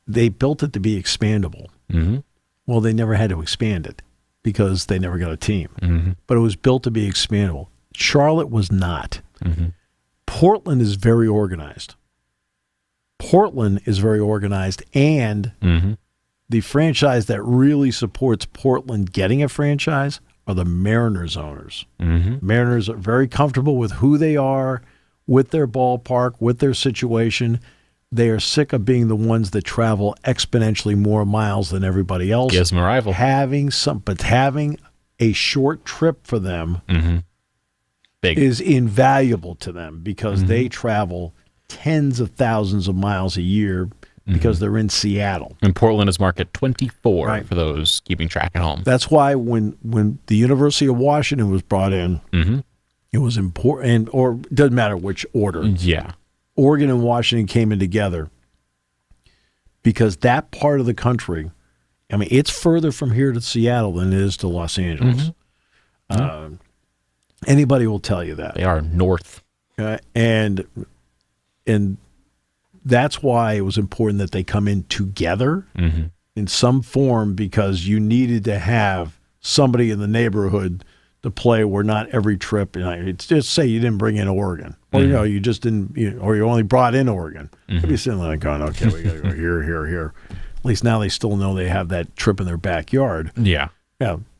they built it to be expandable. Mm-hmm. Well, they never had to expand it because they never got a team. Mm-hmm. But it was built to be expandable. Charlotte was not. Mm-hmm. Portland is very organized. And the franchise that really supports Portland getting a franchise are the Mariners owners. Mm-hmm. Mariners are very comfortable with who they are, with their ballpark, with their situation. They are sick of being the ones that travel exponentially more miles than everybody else. Gives them a rival. Having a short trip for them is invaluable to them because they travel tens of thousands of miles a year because they're in Seattle. And Portland is market 24 for those keeping track at home. That's why when the University of Washington was brought in, it was important, or it doesn't matter which order. Yeah. Oregon and Washington came in together because that part of the country, I mean, it's further from here to Seattle than it is to Los Angeles. Anybody will tell you that. They are north. And that's why it was important that they come in together in some form, because you needed to have somebody in the neighborhood to play where not every trip, it's just say you didn't bring in Oregon, or you just didn't, or you only brought in Oregon. You'd be sitting there going, okay, we got to go here. At least now they still know they have that trip in their backyard. Yeah,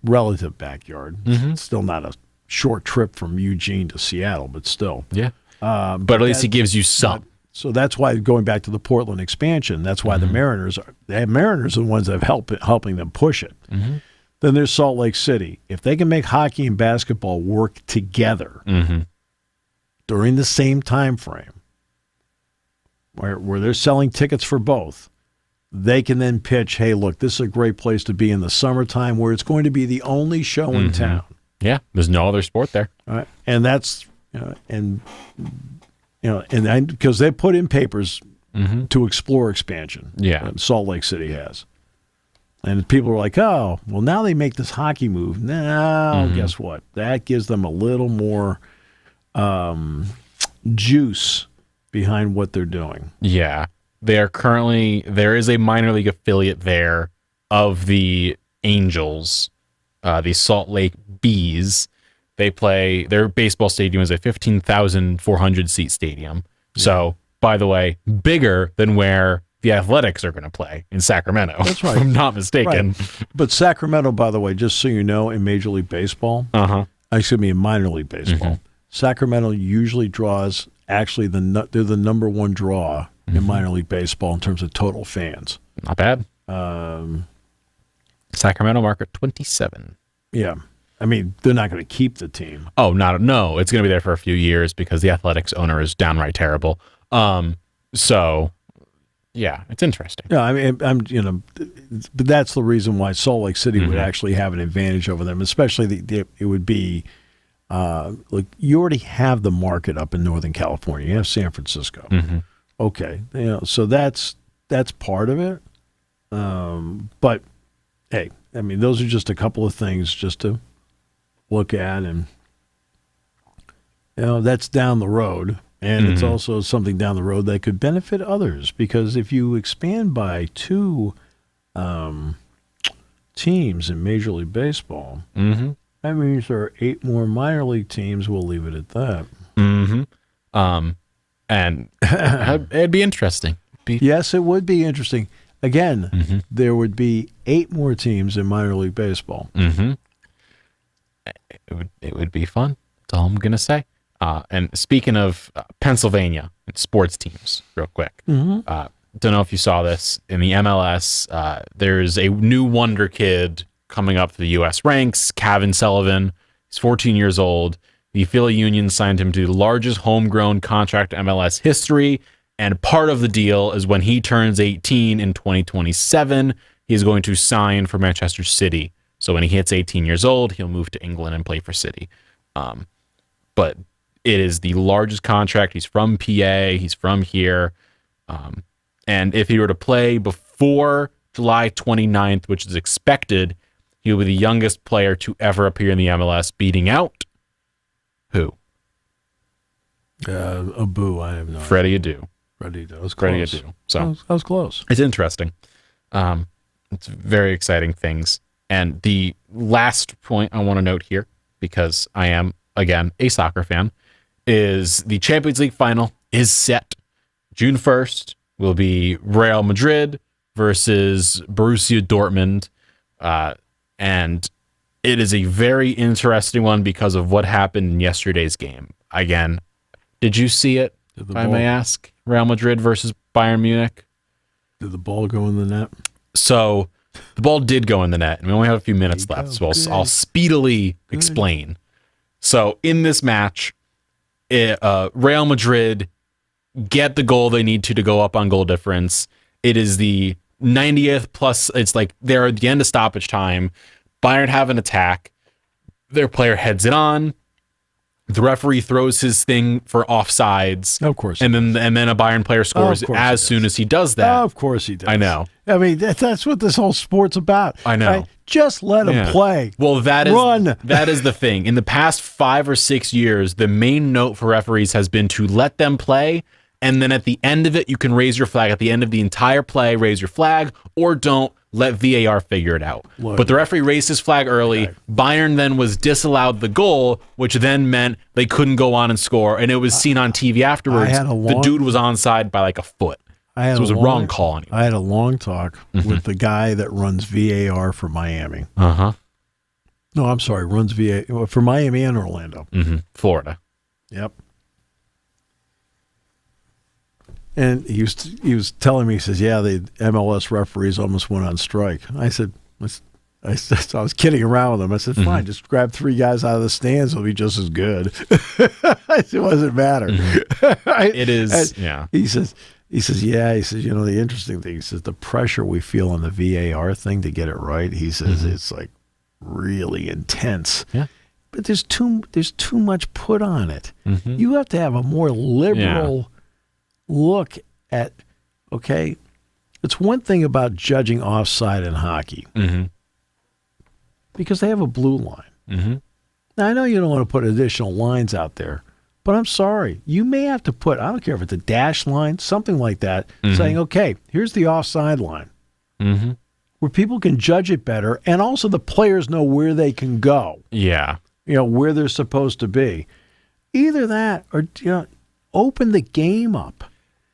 relative backyard. It's still not a short trip from Eugene to Seattle, but still. Yeah, but at least it gives you some. So that's why, going back to the Portland expansion, that's why the Mariners are the ones that have helping them push it. Then there's Salt Lake City. If they can make hockey and basketball work together during the same time frame, where they're selling tickets for both, they can then pitch, hey, look, this is a great place to be in the summertime where it's going to be the only show in town. Yeah, there's no other sport there. And that's, because they put in papers to explore expansion. Yeah. Salt Lake City has. And people are like, oh, well, now they make this hockey move. No, guess what? That gives them a little more juice behind what they're doing. Yeah. There is a minor league affiliate there of the Angels, the Salt Lake Bees. Their baseball stadium is a 15,400 seat stadium. Yeah. So, by the way, bigger than where the Athletics are going to play in Sacramento. That's right. If I'm not mistaken. Right. But Sacramento, by the way, just so you know, in Major League Baseball, in minor league baseball, Sacramento usually draws, they're the number one draw in minor league baseball in terms of total fans. Not bad. Sacramento market 27. Yeah. I mean, they're not going to keep the team. Oh, no. It's going to be there for a few years because the Athletics owner is downright terrible. So, yeah, it's interesting. Yeah, I mean, but that's the reason why Salt Lake City would actually have an advantage over them, especially it would be, look, you already have the market up in Northern California. You have San Francisco. Okay, so that's part of it. But, hey, I mean, those are just a couple of things just to look at, and that's down the road, and it's also something down the road that could benefit others, because if you expand by 2 teams in Major League Baseball, that means there are 8 more minor league teams. We'll leave it at that. And it'd be interesting. Yes, it would be interesting. Again, there would be 8 more teams in minor league baseball. It would be fun. That's all I'm going to say. And speaking of Pennsylvania and sports teams, real quick. Don't know if you saw this. In the MLS, there's a new wonder kid coming up through the U.S. ranks, Kevin Sullivan. He's 14 years old. The Philly Union signed him to the largest homegrown contract in MLS history. And part of the deal is when he turns 18 in 2027, he's going to sign for Manchester City. So when he hits 18 years old, he'll move to England and play for City. But it is the largest contract. He's from PA. He's from here. And if he were to play before July 29th, which is expected, he will be the youngest player to ever appear in the MLS, beating out who? Abu, I have no Freddie Adu. Freddie Adu. That was close. Freddie Adu. So that was close. It's interesting. It's very exciting things. And the last point I want to note here, because I am, again, a soccer fan, is the Champions League final is set. June 1st will be Real Madrid versus Borussia Dortmund. And it is a very interesting one because of what happened in yesterday's game. Again, did you see it, if I may ask? Real Madrid versus Bayern Munich? Did the ball go in the net? So the ball did go in the net, and we only have a few minutes left, so I'll speedily explain. So in this match, Real Madrid get the goal they need to go up on goal difference. It is the 90th plus, it's like they're at the end of stoppage time. Bayern have an attack. Their player heads it on. The referee throws his thing for offsides. Of course. And then a Bayern player scores as soon as he does that. Of course he does. I know. I mean, that's what this whole sport's about. I know. Right? Just let him play. Well, that is the thing. In the past 5 or 6 years, the main note for referees has been to let them play, and then at the end of it, you can raise your flag. At the end of the entire play, raise your flag, or don't. Let VAR figure it out. Look, but the referee raised his flag early. Okay. Bayern then was disallowed the goal, which then meant they couldn't go on and score. And it was seen on TV afterwards. The dude was onside by like a foot. So it was a wrong call anyway. I had a long talk with the guy that runs VAR for Miami. Uh-huh. No, I'm sorry, runs VAR for Miami and Orlando. Florida. Yep. And he was telling me, he says, yeah, the MLS referees almost went on strike. I said, I was kidding around with him. I said, fine, just grab 3 guys out of the stands. It'll be just as good. It doesn't matter. It is, yeah. He says, yeah. He says, the interesting thing, he says, the pressure we feel on the VAR thing to get it right, he says, it's like really intense. Yeah. But there's too much put on it. You have to have a more liberal look at, okay, it's one thing about judging offside in hockey because they have a blue line. Now, I know you don't want to put additional lines out there, but I'm sorry. You may have to put, I don't care if it's a dash line, something like that, saying, okay, here's the offside line where people can judge it better and also the players know where they can go. Yeah. Where they're supposed to be. Either that or, open the game up.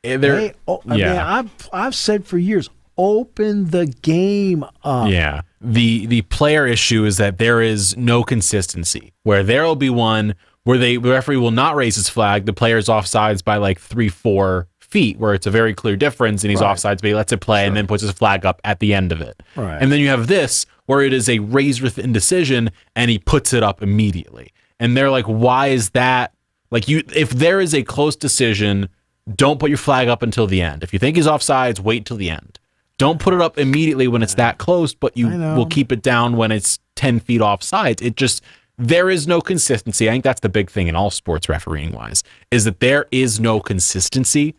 I've said for years, open the game up. Yeah. The player issue is that there is no consistency. Where there will be one where the referee will not raise his flag, the player's offsides by like 3-4 feet, where it's a very clear difference, and he's offsides, but he lets it play and then puts his flag up at the end of it. Right. And then you have this where it is a raise with indecision, and he puts it up immediately. And they're like, why is that? Like, if there is a close decision, don't put your flag up until the end. If you think he's offsides, wait till the end. Don't put it up immediately when it's that close, but you will keep it down when it's 10 feet offsides. There is no consistency. I think that's the big thing in all sports refereeing wise, is that there is no consistency,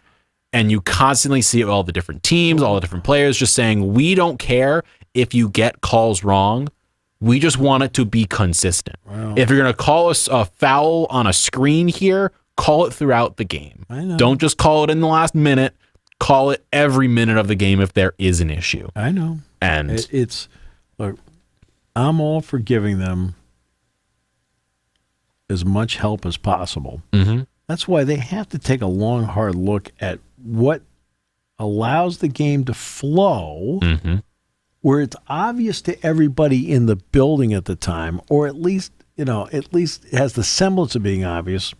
and you constantly see all the different teams, all the different players just saying, we don't care if you get calls wrong. We just want it to be consistent. Wow. If you're going to call us a foul on a screen here, call it throughout the game. Don't just call it in the last minute. Call it every minute of the game if there is an issue. I know. And look, I'm all for giving them as much help as possible. That's why they have to take a long, hard look at what allows the game to flow where it's obvious to everybody in the building at the time, or at least it has the semblance of being obvious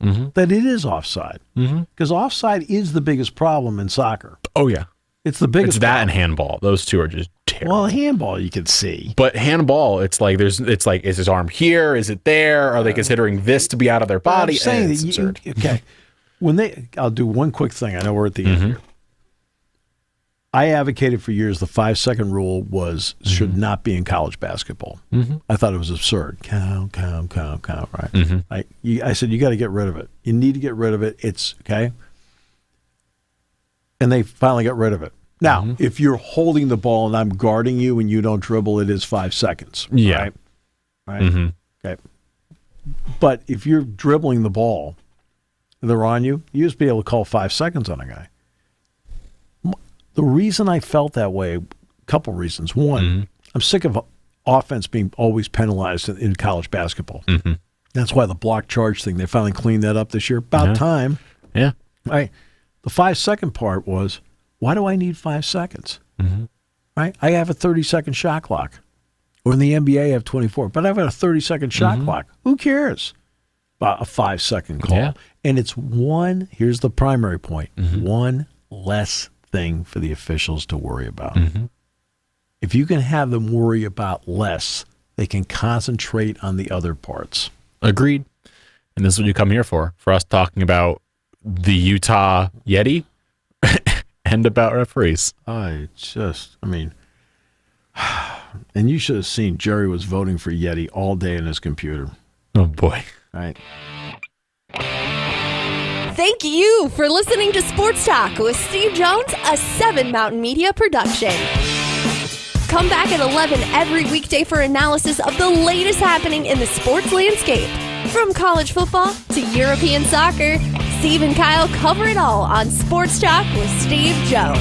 that it is offside. Because offside is the biggest problem in soccer. Oh, yeah. It's the biggest It's that problem. and handball. Those two are just terrible. Well, handball you can see. But handball, it's like, is his arm here? Is it there? Are they considering this to be out of their body? I'm saying it's absurd. Okay. I'll do one quick thing. I know we're at the end here. I advocated for years the 5-second rule should not be in college basketball. I thought it was absurd. Count, right? I said, you got to get rid of it. You need to get rid of it. It's, okay? And they finally got rid of it. Now, if you're holding the ball and I'm guarding you and you don't dribble, it is 5 seconds. Yeah. Right? Okay. But if you're dribbling the ball and they're on you, you just be able to call 5 seconds on a guy. The reason I felt that way, a couple reasons. One, I'm sick of offense being always penalized in college basketball. That's why the block charge thing, they finally cleaned that up this year. About time. Yeah. Right. The 5-second part was, why do I need 5 seconds? Right? I have a 30-second shot clock. Or in the NBA, I have 24. But I've got a 30-second shot clock. Who cares about a 5-second call? Yeah. And it's here's the primary point, one less thing for the officials to worry about. If you can have them worry about less, they can concentrate on the other parts. Agreed. And this is what you come here for us talking about the Utah Yeti and about referees. And you should have seen Jerry was voting for Yeti all day in his computer. Oh, boy. Right. Thank you for listening to Sports Talk with Steve Jones, a 7 Mountain Media production. Come back at 11 every weekday for analysis of the latest happening in the sports landscape. From college football to European soccer, Steve and Kyle cover it all on Sports Talk with Steve Jones.